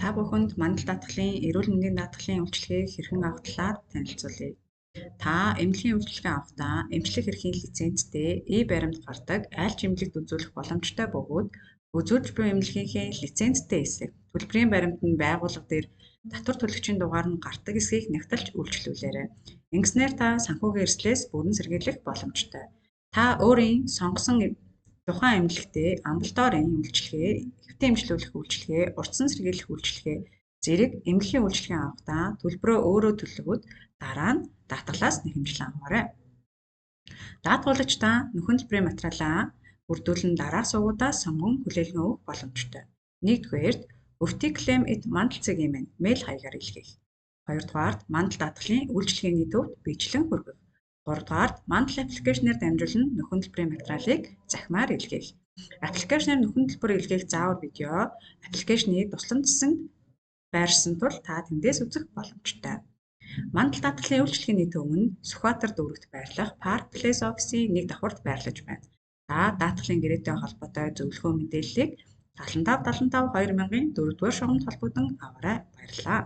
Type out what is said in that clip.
Та бүхэнд мандал даатгалын эрүүл мэндийн даатгалын үйлчилгээг хэрхэн авах талаар танилцуулъя. Та эмнэлгийн үйлчилгээ авахдаа эмчлэх эрхийн лицензтэй баримт гардаг аль ч эмнэлэгт үзүүлэх боломжтой бөгөөд үзүүлж буй эмнэлгийнхээ лицензтэй эсрэг төлбөрийн баримт нь байгууллага дээр татвар төлөгчийн дугаар нь гардаг эсэхийг нягтлж үйлчлүүлээрэй. Ингэснээр та санхүүгийн эрсдлээс бүрэн сэргийлэх боломжтой. Та өөрийн сонгосон тухайн эмнэлэгтээ амбулаторийн үйлчилгээ, хэвтэн эмчлүүлэх үйлчилгээ, урдсан сэргийлэх үйлчилгээ зэрэг эмнэлгийн үйлчилгээ авахдаа төлбөрөө өөрөө төлөвлөгөөд дараа нь даатгалаас нэхэмжлэн аваарай. Даатгуулагч та нөхөн төлбөрийн материалаа бүрдүүлэн дараах сувгуудаас сонгон хүлээлгэн өгөх боломжтой. Нэгдүгээрт өвтиклэм@mandalcg.in мэйл хаягаар илгээх. Хоёрдугаарт мандал даатгалын үйлчилгээний төвд бичлэн хүргэх. Гуравдугаарт мандал аппликейшнээр дамжуулан нөхөн төлбөрийн материалыг захимаар илгээх. Аппликейшнээр нөхөн төлбөр илгээх заавар видео аппликейшнийг тусламжсанд байршсан тул та тэндээс үзэх боломжтой. Мандал даатгалын үйлчилгээний төв нь Сүхбаатар дүүрэгт байрлах Park Place офисын нэг давхурд байрлаж байна. Та даатгалын гэрээтэй холбоотой зөвлөгөө мэдээллийг 7575 2000-ын 4-р шугамд холбогдсон аваарай. Баярлалаа.